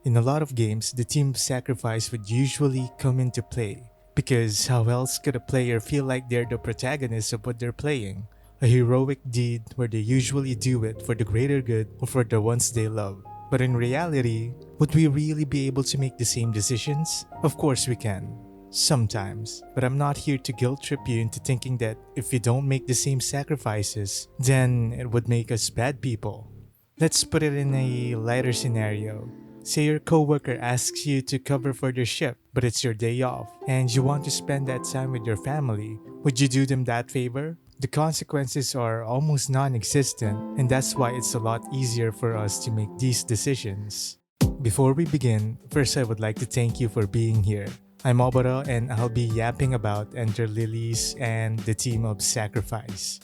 In a lot of games, the team sacrifice would usually come into play. Because how else could a player feel like they're the protagonist of what they're playing? A heroic deed where they usually do it for the greater good or for the ones they love. But in reality, would we really be able to make the same decisions? Of course we can. Sometimes. But I'm not here to guilt trip you into thinking that if we don't make the same sacrifices, then it would make us bad people. Let's put it in a lighter scenario. Say your coworker asks you to cover for their shift, but it's your day off, and you want to spend that time with your family. Would you do them that favor? The consequences are almost non-existent, and that's why it's a lot easier for us to make these decisions. Before we begin, first I would like to thank you for being here. I'm Obara and I'll be yapping about Enter Lilies and the Team of Sacrifice.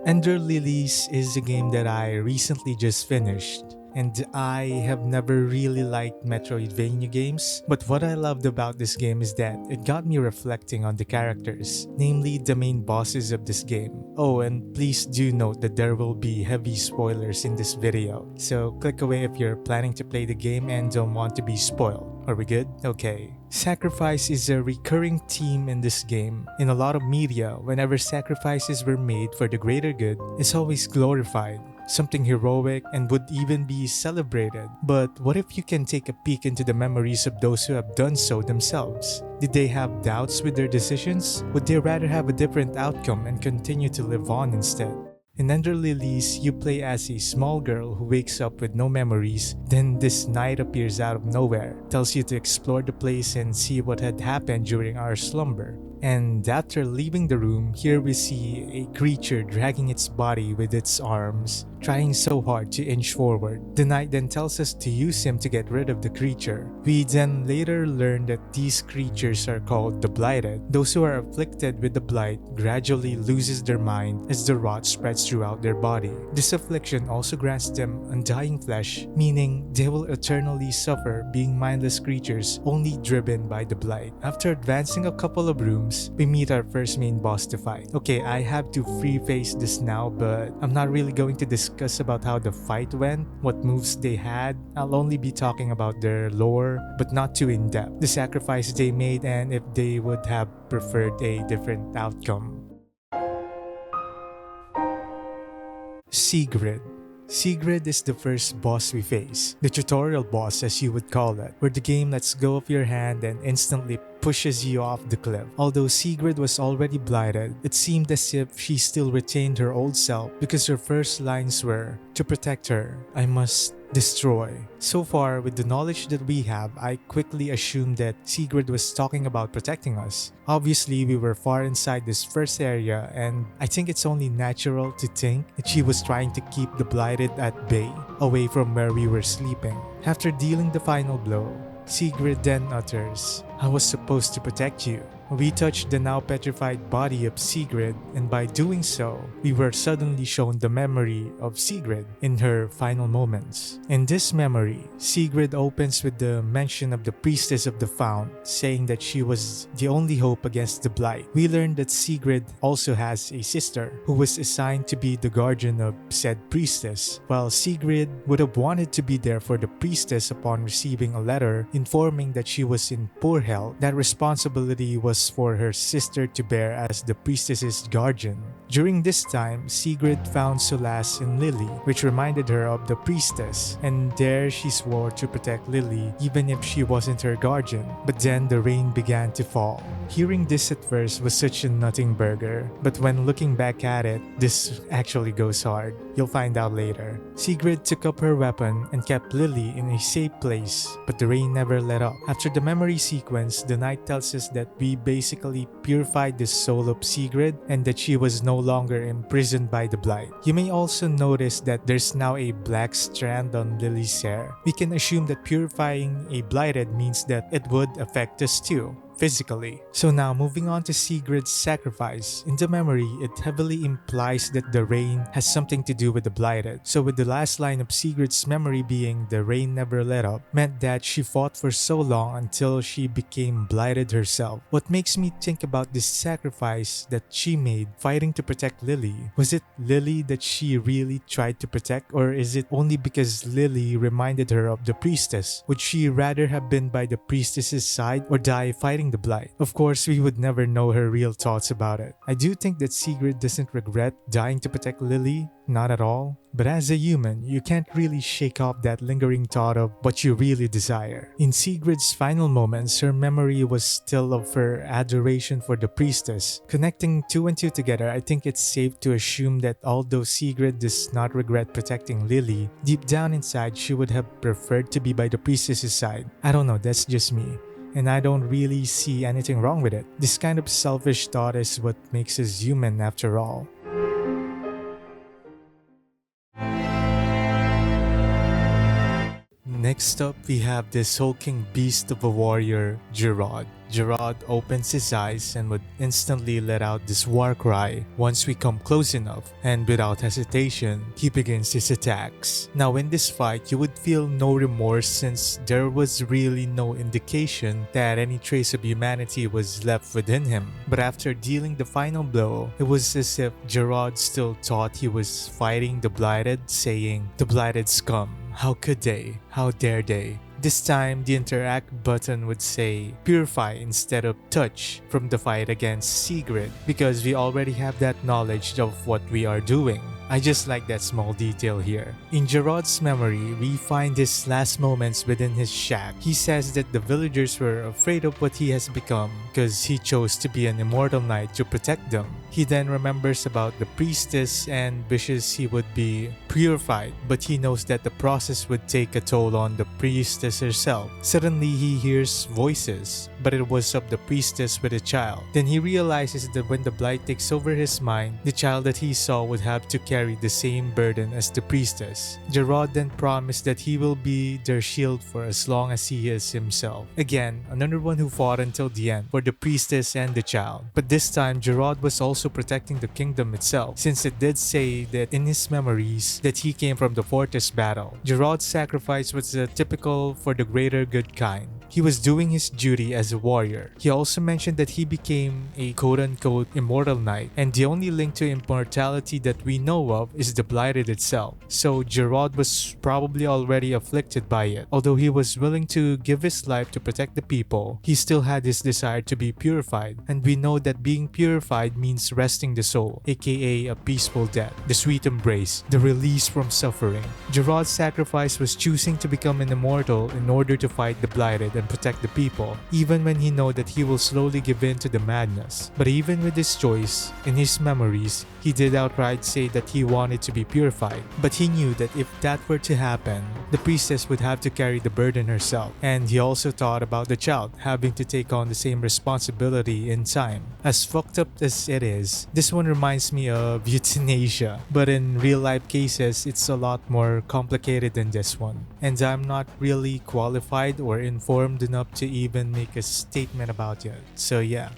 Ender Lilies is a game that I recently just finished, and I have never really liked Metroidvania games, but what I loved about this game is that it got me reflecting on the characters, namely the main bosses of this game. Oh, and please do note that there will be heavy spoilers in this video, so click away if you're planning to play the game and don't want to be spoiled. Are we good? Okay. Sacrifice is a recurring theme in this game. In a lot of media, whenever sacrifices were made for the greater good, it's always glorified, something heroic, and would even be celebrated. But what if you can take a peek into the memories of those who have done so themselves? Did they have doubts with their decisions? Would they rather have a different outcome and continue to live on instead? In Ender Lilies, you play as a small girl who wakes up with no memories, then this knight appears out of nowhere, tells you to explore the place and see what had happened during our slumber. And after leaving the room, here we see a creature dragging its body with its arms, trying so hard to inch forward. The knight then tells us to use him to get rid of the creature. We then later learn that these creatures are called the Blighted. Those who are afflicted with the blight gradually loses their mind as the rot spreads throughout their body. This affliction also grants them undying flesh, meaning they will eternally suffer being mindless creatures only driven by the blight. After advancing a couple of rooms, we meet our first main boss to fight. Okay, I have to free-face this now, but I'm not really going to discuss about how the fight went, what moves they had. I'll only be talking about their lore, but not too in-depth, the sacrifice they made, and if they would have preferred a different outcome. Sigrid. Sigrid is the first boss we face, the tutorial boss as you would call it, where the game lets go of your hand and instantly pushes you off the cliff. Although Sigrid was already blighted, it seemed as if she still retained her old self because her first lines were, "To protect her, I must destroy." So far, with the knowledge that we have, I quickly assumed that Sigrid was talking about protecting us. Obviously, we were far inside this first area, and I think it's only natural to think that she was trying to keep the blighted at bay, away from where we were sleeping. After dealing the final blow, Sigrid then utters, "I was supposed to protect you." We touched the now petrified body of Sigrid, and by doing so, we were suddenly shown the memory of Sigrid in her final moments. In this memory, Sigrid opens with the mention of the priestess of the fount, saying that she was the only hope against the blight. We learned that Sigrid also has a sister who was assigned to be the guardian of said priestess. While Sigrid would have wanted to be there for the priestess upon receiving a letter informing that she was in poor health, that responsibility was for her sister to bear as the priestess's guardian. During this time, Sigrid found solace in Lily, which reminded her of the priestess, and there she swore to protect Lily even if she wasn't her guardian. But then the rain began to fall. Hearing this at first was such a nothing burger, but when looking back at it, this actually goes hard. You'll find out later. Sigrid took up her weapon and kept Lily in a safe place, but the rain never let up. After the memory sequence, sequence, the knight tells us that we basically purified the soul of Sigrid and that she was no longer imprisoned by the blight. You may also notice that there's now a black strand on Lily's hair. We can assume that purifying a blighted means that it would affect us too, physically. So now moving on to Sigrid's sacrifice. In the memory, it heavily implies that the rain has something to do with the blighted. So with the last line of Sigrid's memory being "the rain never let up," meant that she fought for so long until she became blighted herself. What makes me think about this sacrifice that she made fighting to protect Lily? Was it Lily that she really tried to protect, or is it only because Lily reminded her of the priestess? Would she rather have been by the priestess's side or die fighting the blight? Of course, we would never know her real thoughts about it. I do think that Sigrid doesn't regret dying to protect Lily, not at all. But as a human, you can't really shake off that lingering thought of what you really desire. In Sigrid's final moments, her memory was still of her adoration for the priestess. Connecting two and two together, I think it's safe to assume that although Sigrid does not regret protecting Lily, deep down inside she would have preferred to be by the priestess's side. I don't know, that's just me. And I don't really see anything wrong with it. This kind of selfish thought is what makes us human after all. Next up, we have this hulking beast of a warrior, Gerard. Gerard opens his eyes and would instantly let out this war cry once we come close enough, and without hesitation, he begins his attacks. Now in this fight, you would feel no remorse since there was really no indication that any trace of humanity was left within him. But after dealing the final blow, it was as if Gerard still thought he was fighting the blighted, saying, "The blighted scum. How could they? How dare they?" This time, the interact button would say purify instead of touch from the fight against Sigrid, because we already have that knowledge of what we are doing. I just like that small detail here. In Gerard's memory, we find his last moments within his shack. He says that the villagers were afraid of what he has become because he chose to be an immortal knight to protect them. He then remembers about the priestess and wishes he would be purified, but he knows that the process would take a toll on the priestess herself. Suddenly, he hears voices, but it was of the priestess with a child. Then he realizes that when the blight takes over his mind, the child that he saw would have to carry the same burden as the priestess. Gerard then promised that he will be their shield for as long as he is himself. Again, another one who fought until the end for the priestess and the child. But this time, Gerard was also protecting the kingdom itself, since it did say that in his memories that he came from the fortress battle. Gerard's sacrifice was typical for the greater good kind. He was doing his duty as a warrior. He also mentioned that he became a quote-unquote immortal knight, and the only link to immortality that we know of is the blighted itself. So Gerard was probably already afflicted by it. Although he was willing to give his life to protect the people, he still had his desire to be purified, and we know that being purified means resting the soul, aka a peaceful death, the sweet embrace, the release from suffering. Gerard's sacrifice was choosing to become an immortal in order to fight the blighted and protect the people, even when he know that he will slowly give in to the madness. But even with this choice, in his memories, he did outright say that he wanted to be purified. But he knew that if that were to happen, the priestess would have to carry the burden herself. And he also thought about the child having to take on the same responsibility in time. As fucked up as it is, this one reminds me of euthanasia. But in real life cases, it's a lot more complicated than this one. And I'm not really qualified or informed enough to even make a statement about it. So yeah.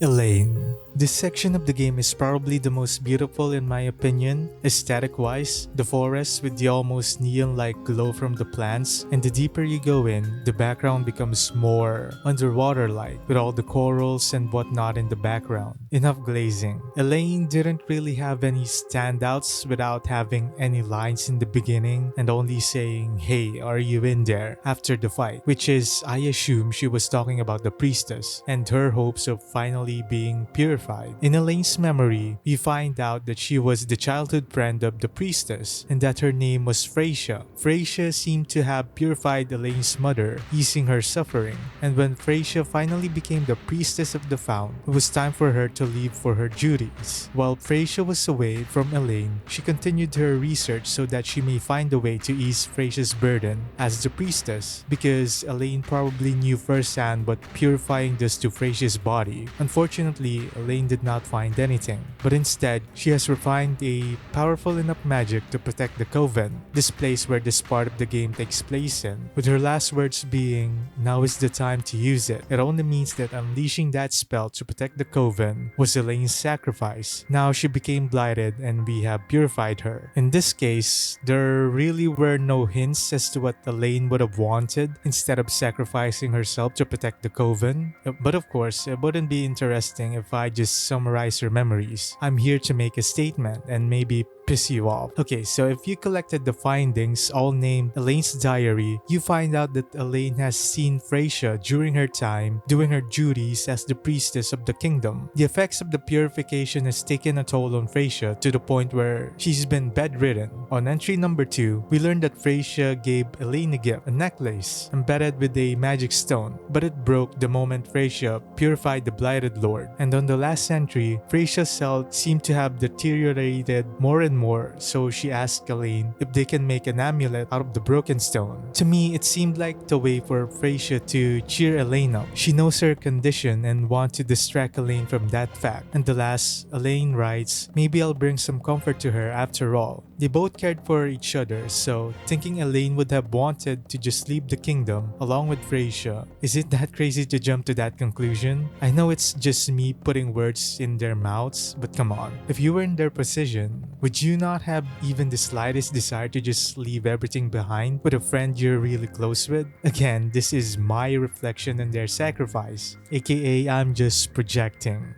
Elaine. This section of the game is probably the most beautiful in my opinion, aesthetic-wise. The forest with the almost neon-like glow from the plants, and the deeper you go in, the background becomes more underwater-like, with all the corals and whatnot in the background. Enough glazing. Elaine didn't really have any standouts without having any lines in the beginning and only saying, "Hey, are you in there?" after the fight, which is, I assume she was talking about the priestess and her hopes of finally being purified. purified. In Elaine's memory, we find out that she was the childhood friend of the priestess and that her name was Freysia. Freysia seemed to have purified Elaine's mother, easing her suffering, and when Freysia finally became the priestess of the fount, it was time for her to leave for her duties. While Freysia was away from Elaine, she continued her research so that she may find a way to ease Freysia's burden as the priestess, because Elaine probably knew firsthand what purifying does to Freysia's body. Unfortunately, Elaine did not find anything, but instead, she has refined a powerful enough magic to protect the Coven, this place where this part of the game takes place in, with her last words being, "Now is the time to use it." It only means that unleashing that spell to protect the Coven was Elaine's sacrifice. Now she became blighted and we have purified her. In this case, there really were no hints as to what Elaine would have wanted instead of sacrificing herself to protect the Coven. But of course, it wouldn't be interesting if I just summarize her memories. I'm here to make a statement and maybe piss you off. Okay, so if you collected the findings all named Elaine's diary, you find out that Elaine has seen Freysia during her time doing her duties as the priestess of the kingdom. The effects of the purification has taken a toll on Freysia to the point where she's been bedridden. On entry number 2, we learned that Freysia gave Elaine a gift, a necklace embedded with a magic stone, but it broke the moment Freysia purified the blighted lord. And on the last entry, Freysia's health seemed to have deteriorated more and more, so she asked Elaine if they can make an amulet out of the broken stone. To me, it seemed like the way for Freysia to cheer Elaine up. She knows her condition and wants to distract Elaine from that fact. And the last, Elaine writes, "Maybe I'll bring some comfort to her after all." They both cared for each other, so thinking Elaine would have wanted to just leave the kingdom along with Freysia, is it that crazy to jump to that conclusion? I know it's just me putting words in their mouths, but come on. If you were in their position, would you not have even the slightest desire to just leave everything behind with a friend you're really close with? Again, this is my reflection on their sacrifice, aka I'm just projecting.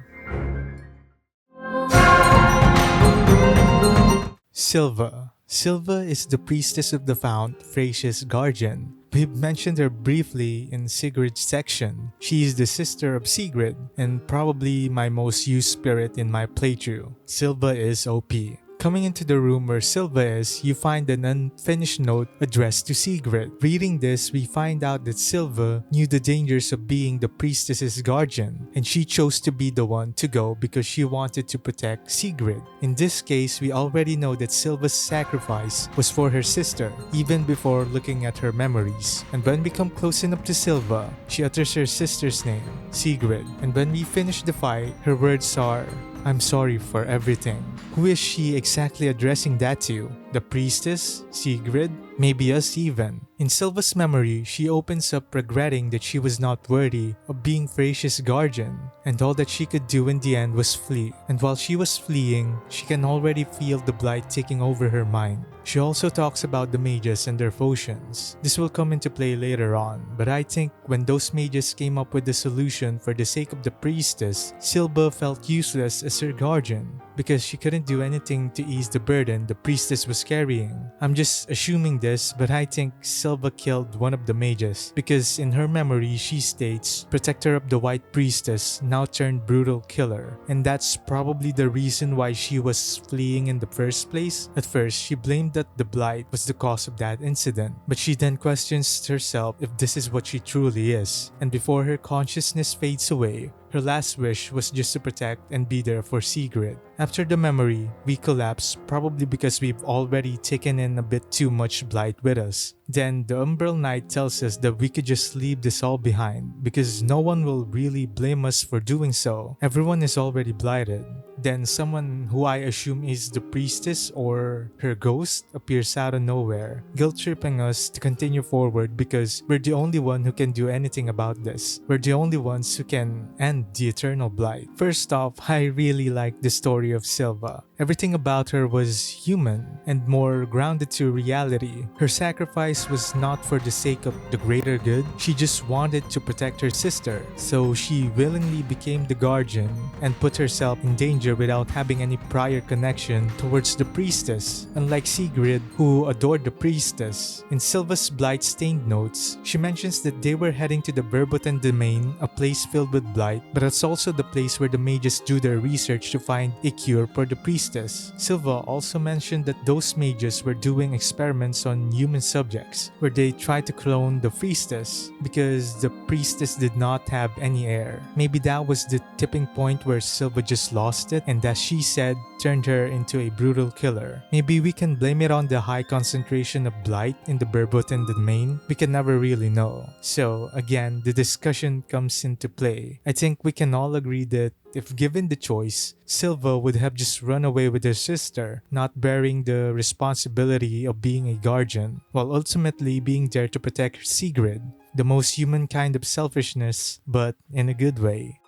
Silva. Silva is the priestess of the fount, Freysia's guardian. We've mentioned her briefly in Sigrid's section. She is the sister of Sigrid and probably my most used spirit in my playthrough. Silva is OP. Coming into the room where Silva is, you find an unfinished note addressed to Sigrid. Reading this, we find out that Silva knew the dangers of being the priestess's guardian, and she chose to be the one to go because she wanted to protect Sigrid. In this case, we already know that Silva's sacrifice was for her sister, even before looking at her memories. And when we come close enough to Silva, she utters her sister's name, Sigrid. And when we finish the fight, her words are, "I'm sorry for everything." Who is she exactly addressing that to? The priestess? Sigrid? Maybe us even. In Silva's memory, she opens up regretting that she was not worthy of being Freysia's guardian, and all that she could do in the end was flee. And while she was fleeing, she can already feel the blight taking over her mind. She also talks about the mages and their potions. This will come into play later on, but I think when those mages came up with the solution for the sake of the priestess, Silva felt useless as her guardian because she couldn't do anything to ease the burden the priestess was carrying. I'm just assuming this, but I think Silva killed one of the mages because in her memory she states, "Protector of the White Priestess, now turned brutal killer." And that's probably the reason why she was fleeing in the first place. At first, she blamed that the blight was the cause of that incident, but she then questions herself if this is what she truly is. And before her consciousness fades away, her last wish was just to protect and be there for Sigrid. After the memory, we collapse, probably because we've already taken in a bit too much blight with us. Then the Umbral Knight tells us that we could just leave this all behind because no one will really blame us for doing so. Everyone is already blighted. Then someone who I assume is the priestess or her ghost appears out of nowhere, guilt-tripping us to continue forward because we're the only one who can do anything about this. We're the only ones who can end the eternal blight. First off, I really like the story of Silva. Everything about her was human and more grounded to reality. Her sacrifice was not for the sake of the greater good. She just wanted to protect her sister, so she willingly became the guardian and put herself in danger soldier without having any prior connection towards the priestess, unlike Sigrid, who adored the priestess. In Sylva's blight-stained notes, she mentions that they were heading to the Verboten domain, a place filled with blight, but it's also the place where the mages do their research to find a cure for the priestess. Sylva also mentioned that those mages were doing experiments on human subjects, where they tried to clone the priestess because the priestess did not have any heir. Maybe that was the tipping point where Sylva just lost it, and as she said, turned her into a brutal killer. Maybe we can blame it on the high concentration of blight in the Verboten domain. We can never really know. So again, the discussion comes into play. I think we can all agree that if given the choice, Sylva would have just run away with her sister, not bearing the responsibility of being a guardian, while ultimately being there to protect Sigrid. The most human kind of selfishness, but in a good way.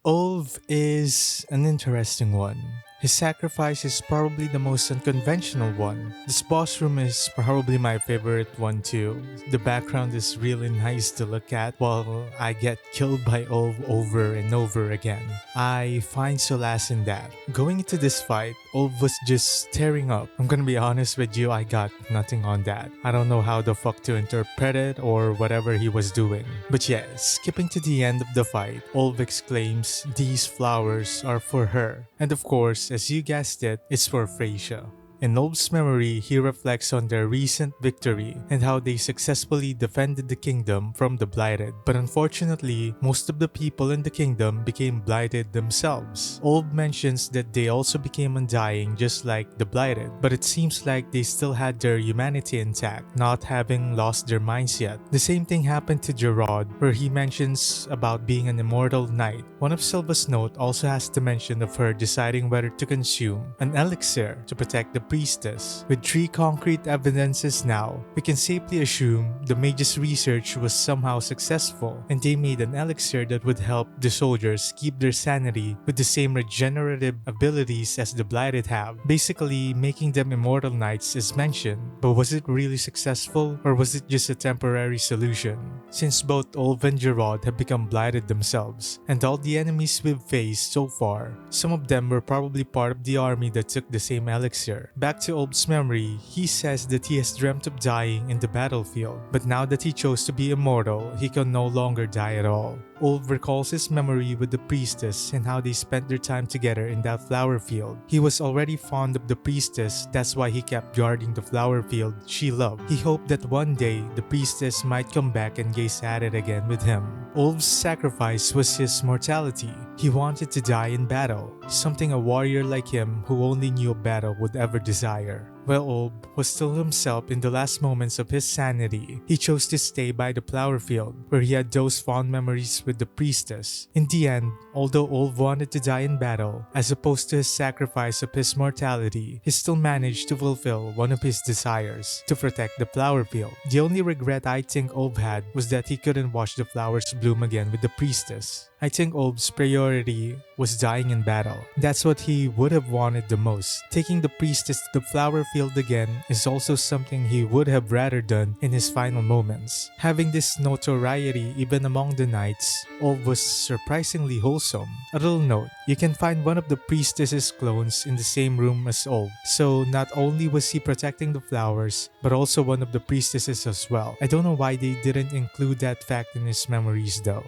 Ulv is an interesting one. His sacrifice is probably the most unconventional one. This boss room is probably my favorite one too. The background is really nice to look at while I get killed by Ulv over and over again. I find solace in that. Going into this fight, Ulv was just tearing up. I'm gonna be honest with you, I got nothing on that. I don't know how the fuck to interpret it or whatever he was doing. But yeah, skipping to the end of the fight, Ulv exclaims, "These flowers are for her." And of course, as you guessed it, it's for Freysia. In Ulv's memory, he reflects on their recent victory and how they successfully defended the kingdom from the Blighted. But unfortunately, most of the people in the kingdom became Blighted themselves. Ulv mentions that they also became undying just like the Blighted, but it seems like they still had their humanity intact, not having lost their minds yet. The same thing happened to Gerard, where he mentions about being an immortal knight. One of Sylva's notes also has the mention of her deciding whether to consume an elixir to protect the priestess. With 3 concrete evidences now, we can safely assume the mage's research was somehow successful, and they made an elixir that would help the soldiers keep their sanity with the same regenerative abilities as the Blighted have, basically making them immortal knights as mentioned. But was it really successful, or was it just a temporary solution? Since both Ulv and Gerard have become Blighted themselves, and all the enemies we've faced so far, some of them were probably part of the army that took the same elixir. Back to Ulv's memory, he says that he has dreamt of dying in the battlefield, but now that he chose to be immortal, he can no longer die at all. Ulv recalls his memory with the priestess and how they spent their time together in that flower field. He was already fond of the priestess, that's why he kept guarding the flower field she loved. He hoped that one day the priestess might come back and gaze at it again with him. Ulv's sacrifice was his mortality. He wanted to die in battle, something a warrior like him who only knew a battle would ever desire. While Ulv was still himself in the last moments of his sanity, he chose to stay by the flower field, where he had those fond memories with the priestess. In the end, although Ulv wanted to die in battle, as opposed to his sacrifice of his mortality, he still managed to fulfill one of his desires, to protect the flower field. The only regret I think Ulv had was that he couldn't watch the flowers bloom again with the priestess. I think Ulv's priority was dying in battle. That's what he would have wanted the most. Taking the priestess to the flower field again is also something he would have rather done in his final moments. Having this notoriety even among the knights, Ulv was surprisingly wholesome. A little note, you can find one of the priestess's clones in the same room as Ulv. So not only was he protecting the flowers, but also one of the priestesses as well. I don't know why they didn't include that fact in his memories though.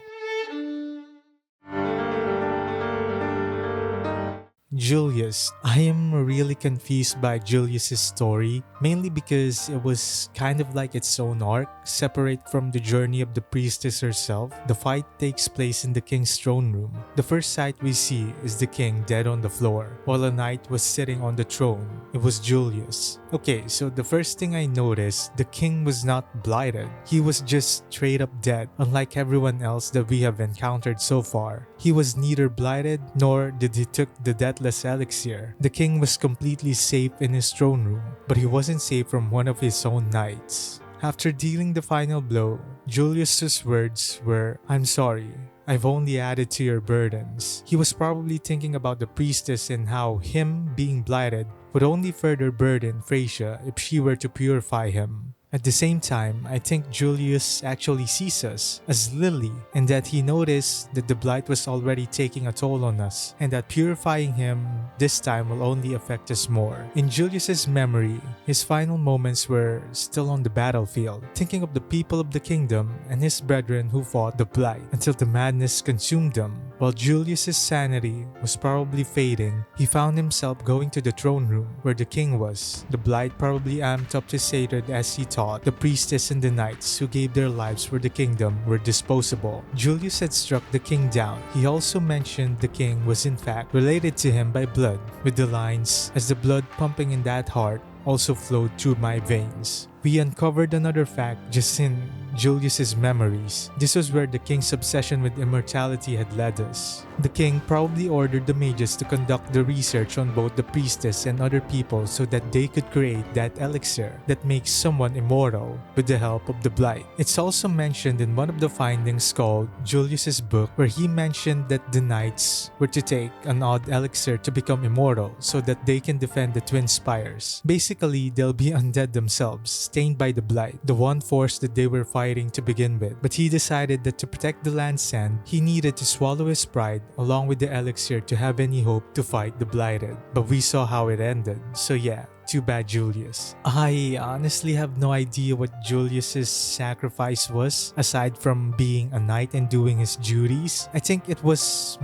Julius. I am really confused by Julius's story, mainly because it was kind of like its own arc, separate from the journey of the priestess herself. The fight takes place in the king's throne room. The first sight we see is the king dead on the floor, while a knight was sitting on the throne. It was Julius. Okay, so the first thing I noticed, the king was not blighted. He was just straight up dead, unlike everyone else that we have encountered so far. He was neither blighted, nor did he took the deathless elixir. The king was completely safe in his throne room, but he wasn't safe from one of his own knights. After dealing the final blow, Julius's words were, "I'm sorry. I've only added to your burdens." He was probably thinking about the priestess and how him being blighted would only further burden Freysia if she were to purify him. At the same time, I think Julius actually sees us as Lily, and that he noticed that the blight was already taking a toll on us, and that purifying him this time will only affect us more. In Julius's memory, his final moments were still on the battlefield, thinking of the people of the kingdom and his brethren who fought the blight until the madness consumed them. While Julius's sanity was probably fading, he found himself going to the throne room where the king was. The blight probably amped up his hatred as he thought the priestess and the knights who gave their lives for the kingdom were disposable. Julius had struck the king down. He also mentioned the king was in fact related to him by blood, with the lines, "As the blood pumping in that heart also flowed through my veins." We uncovered another fact just in Julius's memories. This was where the king's obsession with immortality had led us. The king probably ordered the mages to conduct the research on both the priestess and other people so that they could create that elixir that makes someone immortal with the help of the blight. It's also mentioned in one of the findings called Julius's book, where he mentioned that the knights were to take an odd elixir to become immortal so that they can defend the twin spires. Basically, they'll be undead themselves, stained by the blight, the one force that they were fighting to begin with. But he decided that to protect the land sand, he needed to swallow his pride along with the elixir to have any hope to fight the blighted. But we saw how it ended, so yeah. Too bad, Julius. I honestly have no idea what Julius's sacrifice was, aside from being a knight and doing his duties. I think it was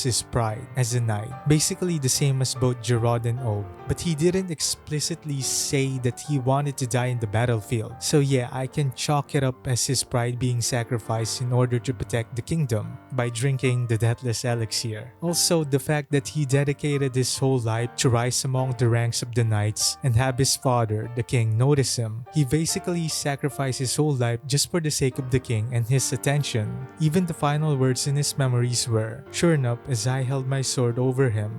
his pride as a knight. Basically the same as both Gerard and Og. But he didn't explicitly say that he wanted to die in the battlefield. So yeah, I can chalk it up as his pride being sacrificed in order to protect the kingdom by drinking the deathless elixir. Also, the fact that he dedicated his whole life to rise among the ranks of the knights and have his father, the king, notice him. He basically sacrificed his whole life just for the sake of the king and his attention. Even the final words in his memories were, "Sure enough, as I held my sword over him,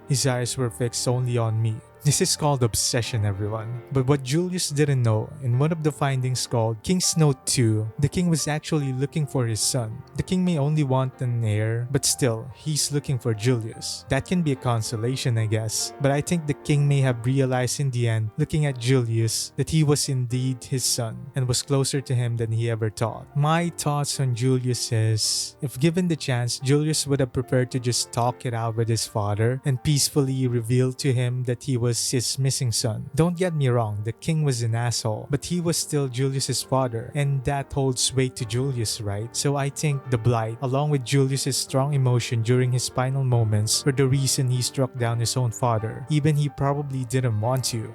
his eyes were fixed only on me." This is called obsession, everyone. But what Julius didn't know, in one of the findings called King's Note 2, the king was actually looking for his son. The king may only want an heir, but still, he's looking for Julius. That can be a consolation, I guess. But I think the king may have realized in the end, looking at Julius, that he was indeed his son and was closer to him than he ever thought. My thoughts on Julius is, if given the chance, Julius would have preferred to just talk it out with his father and peacefully reveal to him that he was his missing son. Don't get me wrong, the king was an asshole, but he was still Julius's father, and that holds weight to Julius, right? So I think the blight, along with Julius's strong emotion during his final moments, were the reason he struck down his own father, even he probably didn't want to.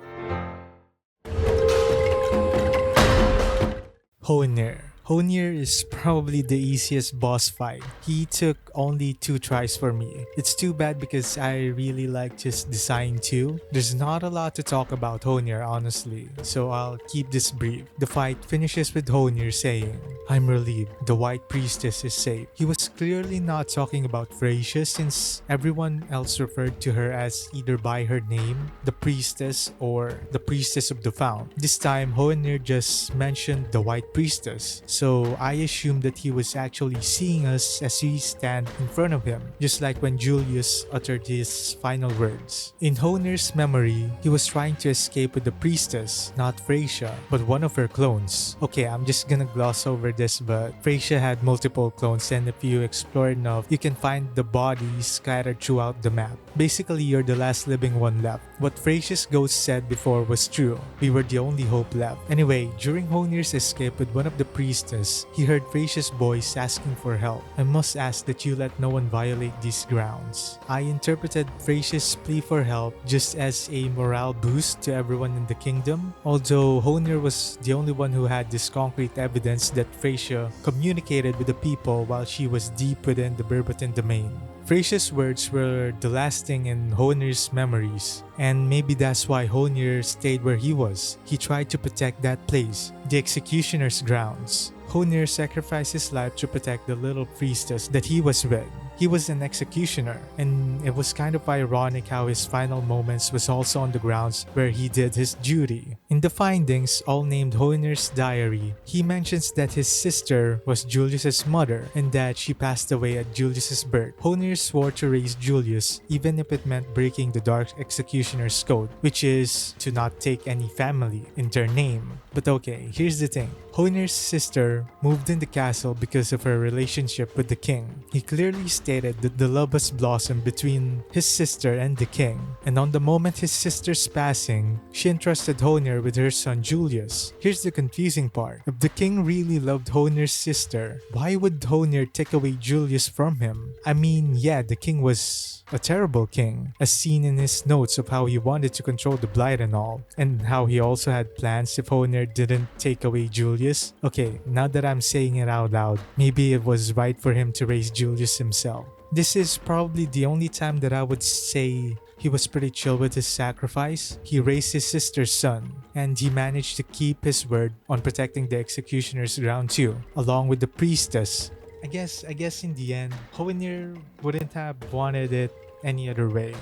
Hoenir. Hoenir is probably the easiest boss fight. He took only 2 tries for me. It's too bad because I really like his design too. There's not a lot to talk about Hoenir, honestly, so I'll keep this brief. The fight finishes with Hoenir saying, "I'm relieved, the White Priestess is safe." He was clearly not talking about Freysia, since everyone else referred to her as either by her name, the Priestess, or the Priestess of the Fount. This time, Hoenir just mentioned the White Priestess. So I assumed that he was actually seeing us as we stand in front of him, just like when Julius uttered his final words. In Hoenir's memory, he was trying to escape with the priestess, not Freysia, but one of her clones. Okay, I'm just gonna gloss over this, but Freysia had multiple clones, and if you explore enough, you can find the bodies scattered throughout the map. Basically, you're the last living one left. What Freysia's ghost said before was true. We were the only hope left. Anyway, during Hoenir's escape with one of the priestess, he heard Freysia's voice asking for help. "I must ask that you let no one violate these grounds." I interpreted Freysia's plea for help just as a morale boost to everyone in the kingdom, although Hoenir was the only one who had this concrete evidence that Freysia communicated with the people while she was deep within the Berberton domain. Freysia's words were the last thing in Hoenir's memories, and maybe that's why Hoenir stayed where he was. He tried to protect that place, the executioner's grounds. Hoenir sacrificed his life to protect the little priestess that he was with. He was an executioner, and it was kind of ironic how his final moments was also on the grounds where he did his duty. In the findings, all named Hoyner's diary, he mentions that his sister was Julius's mother and that she passed away at Julius's birth. Hoyner swore to raise Julius even if it meant breaking the Dark Executioner's code, which is to not take any family in their name. But okay, here's the thing. Hoyner's sister moved in the castle because of her relationship with the king. He clearly stated that the love has blossomed between his sister and the king, and on the moment his sister's passing, she entrusted Hoyner with her son Julius. Here's the confusing part. If the king really loved Hoyner's sister, why would Hoyner take away Julius from him? I mean, yeah, the king was a terrible king, as seen in his notes of how he wanted to control the Blight and all, and how he also had plans if Hoyner didn't take away Julius. Okay, now that I'm saying it out loud, maybe it was right for him to raise Julius himself. This is probably the only time that I would say he was pretty chill with his sacrifice. He raised his sister's son, and he managed to keep his word on protecting the executioner's ground too, along with the priestess. I guess in the end, Hoyner wouldn't have wanted it any other way.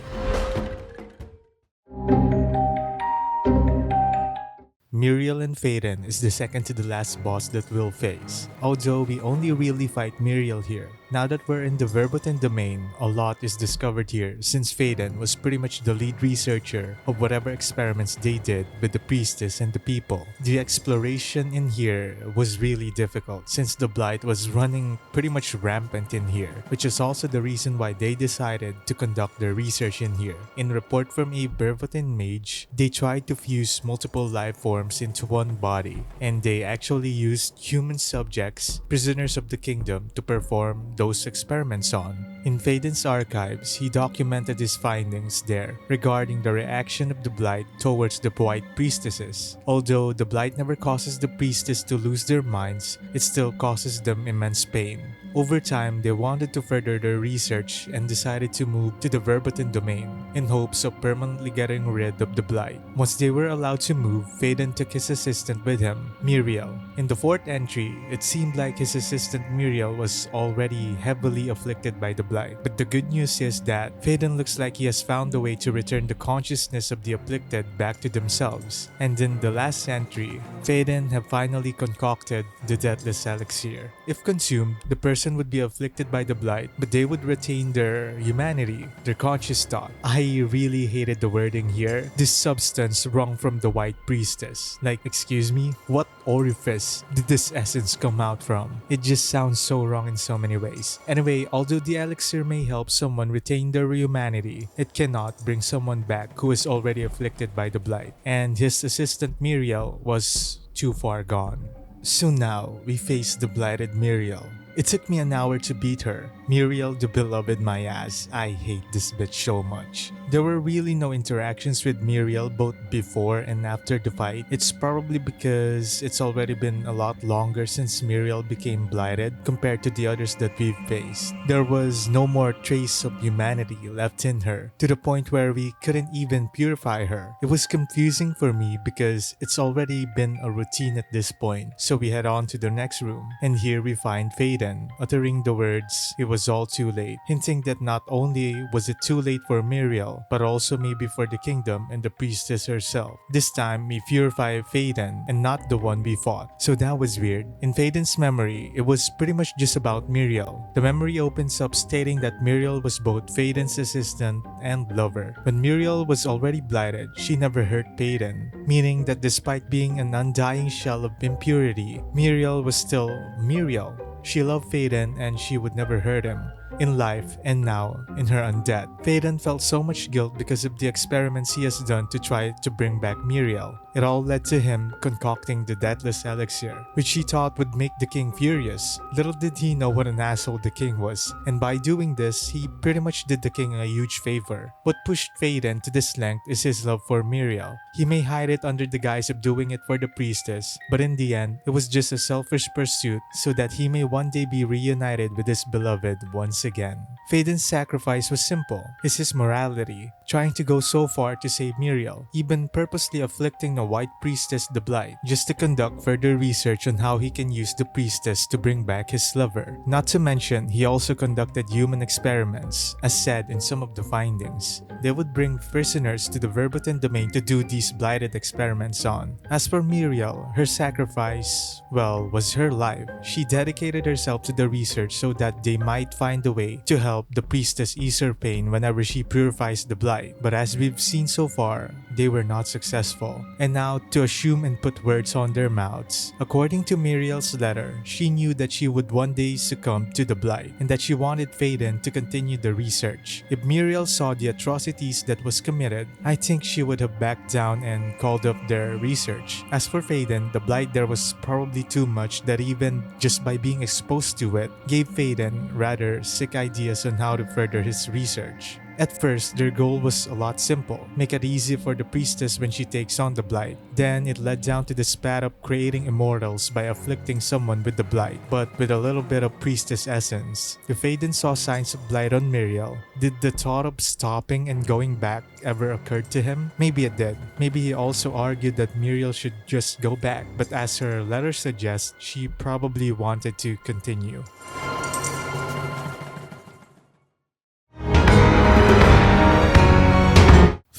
Muriel and Faden is the second to the last boss that we'll face, although we only really fight Muriel here. Now that we're in the Verboten domain, a lot is discovered here since Faden was pretty much the lead researcher of whatever experiments they did with the priestess and the people. The exploration in here was really difficult since the Blight was running pretty much rampant in here, which is also the reason why they decided to conduct their research in here. In a report from a Verboten mage, they tried to fuse multiple life forms into one body, and they actually used human subjects, prisoners of the kingdom, to perform those experiments on. In Faden's archives, he documented his findings there regarding the reaction of the Blight towards the White Priestesses. Although the Blight never causes the priestess to lose their minds, it still causes them immense pain. Over time, they wanted to further their research and decided to move to the Verboten domain in hopes of permanently getting rid of the Blight. Once they were allowed to move, Faden took his assistant with him, Muriel. In the fourth entry, it seemed like his assistant Muriel was already heavily afflicted by the Blight. But the good news is that Faden looks like he has found a way to return the consciousness of the afflicted back to themselves. And in the last entry, Faden have finally concocted the Deathless Elixir. If consumed, the person would be afflicted by the Blight, but they would retain their humanity, their conscious thought. I really hated the wording here. This substance wrung from the White Priestess. Like, excuse me? What orifice did this essence come out from? It just sounds so wrong in so many ways. Anyway, although the elixir may help someone retain their humanity, it cannot bring someone back who is already afflicted by the Blight. And his assistant Muriel was too far gone. So now, we face the blighted Muriel. It took me an hour to beat her. Muriel, the beloved my ass. I hate this bitch so much. There were really no interactions with Muriel both before and after the fight. It's probably because it's already been a lot longer since Muriel became blighted compared to the others that we've faced. There was no more trace of humanity left in her, to the point where we couldn't even purify her. It was confusing for me because it's already been a routine at this point, so we head on to the next room, and here we find Faden, uttering the words, "It was all too late," hinting that not only was it too late for Muriel, but also maybe for the kingdom and the priestess herself. This time, we purify Faden and not the one we fought, so that was weird. In Faden's memory, it was pretty much just about Muriel. The memory opens up stating that Muriel was both Faden's assistant and lover. When Muriel was already blighted, she never hurt Faden, meaning that despite being an undying shell of impurity, Muriel was still Muriel. She loved Faden and she would never hurt him. In life and now in her undead. Faden felt so much guilt because of the experiments he has done to try to bring back Muriel. It all led to him concocting the Deathless Elixir, which he thought would make the king furious. Little did he know what an asshole the king was, and by doing this, he pretty much did the king a huge favor. What pushed Faden to this length is his love for Muriel. He may hide it under the guise of doing it for the priestess, but in the end, it was just a selfish pursuit so that he may one day be reunited with his beloved once once again. Phaeton's sacrifice was simple. It's his morality, trying to go so far to save Muriel, even purposely afflicting the White Priestess the Blight, just to conduct further research on how he can use the priestess to bring back his lover. Not to mention, he also conducted human experiments, as said in some of the findings. They would bring prisoners to the Verboten domain to do these blighted experiments on. As for Muriel, her sacrifice, well, was her life. She dedicated herself to the research so that they might find a way to help the priestess ease her pain whenever she purifies the blight. But as we've seen so far, they were not successful. And now, to assume and put words on their mouths, according to Muriel's letter, she knew that she would one day succumb to the blight and that she wanted Phaedon to continue the research. If Muriel saw the atrocities that was committed, I think she would have backed down and called up their research. As for Phaedon, the blight there was probably too much that even just by being exposed to it, gave Phaedon rather sick ideas on how to further his research. At first, their goal was a lot simple. Make it easy for the priestess when she takes on the blight. Then it led down to the spat of creating immortals by afflicting someone with the blight, but with a little bit of priestess essence. If Aiden saw signs of blight on Muriel, did the thought of stopping and going back ever occur to him? Maybe it did. Maybe he also argued that Muriel should just go back, but as her letter suggests, she probably wanted to continue.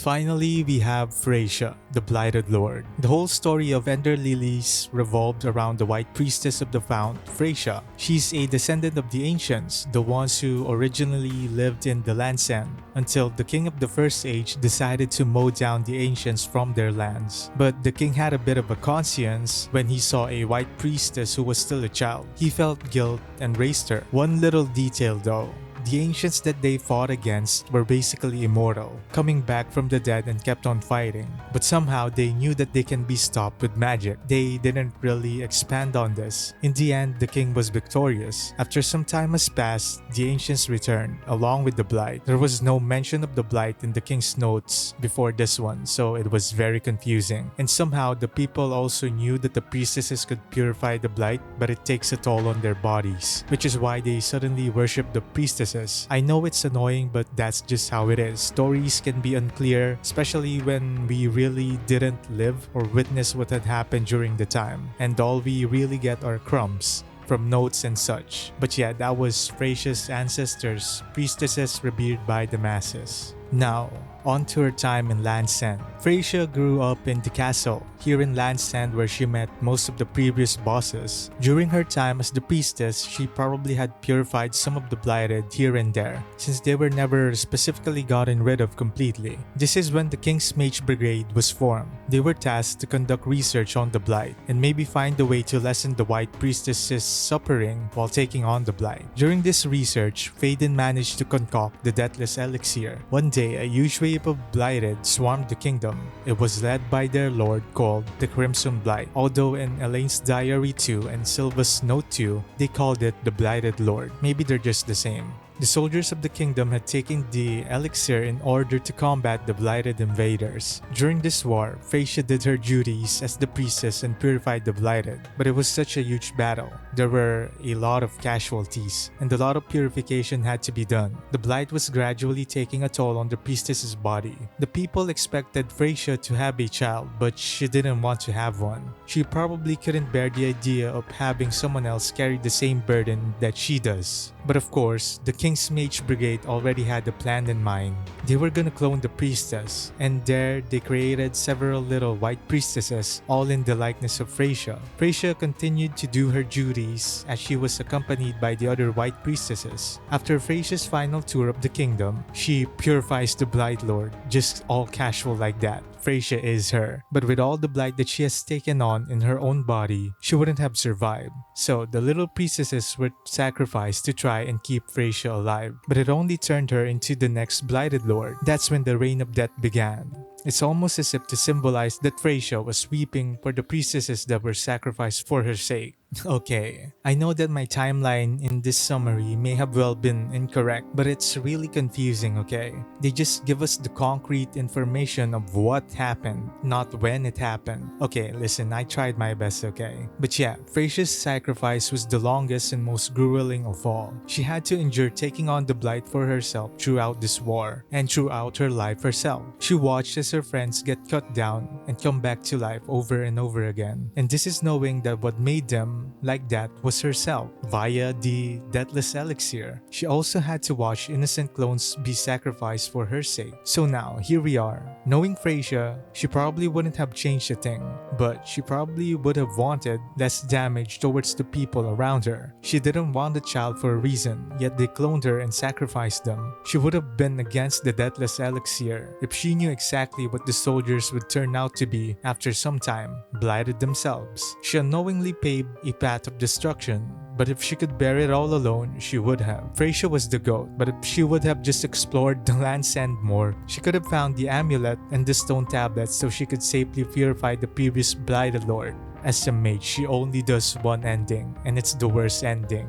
Finally, we have Phracia, the Blighted Lord. The whole story of Ender Lilies revolved around the White Priestess of the Fount, Phracia. She's a descendant of the Ancients, the ones who originally lived in the Landsend, until the King of the First Age decided to mow down the Ancients from their lands. But the king had a bit of a conscience when he saw a White Priestess who was still a child. He felt guilt and raised her. One little detail though. The ancients that they fought against were basically immortal, coming back from the dead and kept on fighting. But somehow they knew that they can be stopped with magic. They didn't really expand on this. In the end, the king was victorious. After some time has passed, the ancients returned, along with the blight. There was no mention of the blight in the king's notes before this one, so it was very confusing. And somehow the people also knew that the priestesses could purify the blight, but it takes a toll on their bodies, which is why they suddenly worship the priestesses. I know it's annoying, but that's just how it is. Stories can be unclear, especially when we really didn't live or witness what had happened during the time, and all we really get are crumbs from notes and such. But yeah, that was Phracia's ancestors, priestesses revered by the masses. Now, on to her time in Landsend. Phracia grew up in the castle, here in Landsend, where she met most of the previous bosses. During her time as the priestess, she probably had purified some of the blighted here and there, since they were never specifically gotten rid of completely. This is when the King's Mage Brigade was formed. They were tasked to conduct research on the blight, and maybe find a way to lessen the White Priestess's suffering while taking on the blight. During this research, Phaedon managed to concoct the Deathless Elixir. One day, a huge wave of blighted swarmed the kingdom. It was led by their lord called the Crimson Blight, although in Elaine's Diary 2 and Sylva's Note 2, they called it the Blighted Lord. Maybe they're just the same. The soldiers of the kingdom had taken the elixir in order to combat the blighted invaders. During this war, Phracia did her duties as the priestess and purified the blighted, but it was such a huge battle. There were a lot of casualties, and a lot of purification had to be done. The blight was gradually taking a toll on the priestess's body. The people expected Phracia to have a child, but she didn't want to have one. She probably couldn't bear the idea of having someone else carry the same burden that she does. But of course, the King's Mage Brigade already had a plan in mind. They were gonna clone the priestess, and there they created several little white priestesses, all in the likeness of Phracia. Phracia continued to do her duties as she was accompanied by the other white priestesses. After Phracia's final tour of the kingdom, she purifies the Blight Lord, just all casual like that. Phracia is her. But with all the blight that she has taken on in her own body, she wouldn't have survived. So the little priestesses were sacrificed to try and keep Phracia alive. But it only turned her into the next blighted lord. That's when the reign of death began. It's almost as if to symbolize that Phracia was weeping for the priestesses that were sacrificed for her sake. Okay, I know that my timeline in this summary may have well been incorrect, but it's really confusing, okay? They just give us the concrete information of what happened, not when it happened. Okay, listen, I tried my best, okay? But yeah, Frasia's sacrifice was the longest and most grueling of all. She had to endure taking on the blight for herself throughout this war, and throughout her life herself. She watched as her friends get cut down and come back to life over and over again. And this is knowing that what made them like that was herself, via the deathless elixir. She also had to watch innocent clones be sacrificed for her sake. So now, here we are. Knowing Frasier, she probably wouldn't have changed a thing, but she probably would have wanted less damage towards the people around her. She didn't want the child for a reason, yet they cloned her and sacrificed them. She would have been against the deathless elixir if she knew exactly what the soldiers would turn out to be after some time, blighted themselves. She unknowingly paved a path of destruction, but if she could bear it all alone, she would have. Frasier was the goat, but if she would have just explored the land's end more, she could have found the amulet and the stone tablets so she could safely purify the previous blighted lord. As a mage, she only does one ending, and it's the worst ending.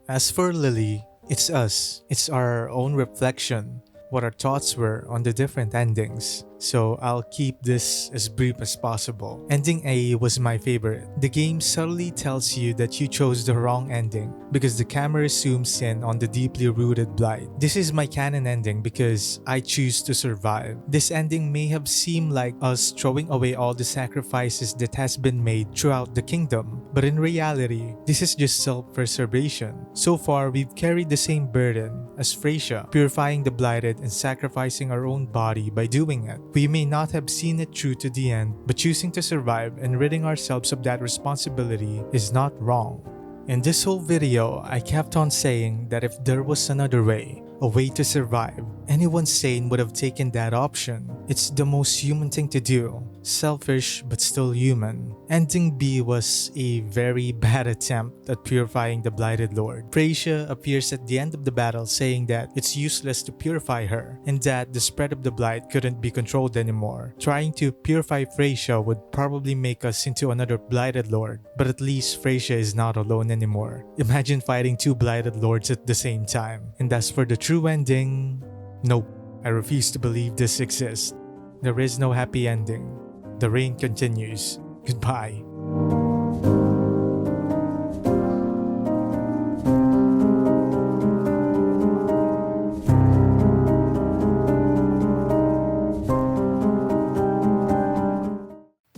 As for Lily, it's us. It's our own reflection, what our thoughts were on the different endings. So I'll keep this as brief as possible. Ending A was my favorite. The game subtly tells you that you chose the wrong ending because the camera zooms in on the deeply rooted blight. This is my canon ending because I choose to survive. This ending may have seemed like us throwing away all the sacrifices that has been made throughout the kingdom, but in reality, this is just self-preservation. So far, we've carried the same burden as Frasier, purifying the blighted and sacrificing our own body by doing it. We may not have seen it through to the end, but choosing to survive and ridding ourselves of that responsibility is not wrong. In this whole video, I kept on saying that if there was another way, a way to survive, anyone sane would have taken that option. It's the most human thing to do. Selfish but still human. Ending B was a very bad attempt at purifying the blighted lord. Frasier appears at the end of the battle saying that it's useless to purify her and that the spread of the blight couldn't be controlled anymore. Trying to purify Frasier would probably make us into another blighted lord, but at least Frasier is not alone anymore. Imagine fighting two blighted lords at the same time. And as for the true ending, nope. I refuse to believe this exists. There is no happy ending. The reign continues. Goodbye.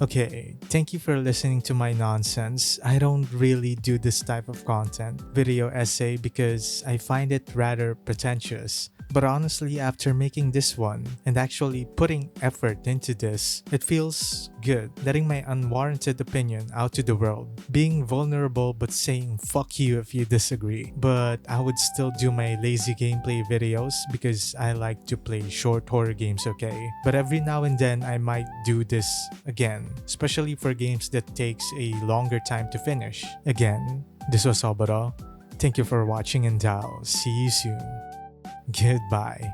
Okay, thank you for listening to my nonsense. I don't really do this type of content, video essay, because I find it rather pretentious. But honestly, after making this one and actually putting effort into this, it feels good letting my unwarranted opinion out to the world. Being vulnerable but saying fuck you if you disagree. But I would still do my lazy gameplay videos because I like to play short horror games, okay? But every now and then I might do this again, especially for games that takes a longer time to finish. Again, this was Obaro. Thank you for watching and I'll see you soon. Goodbye.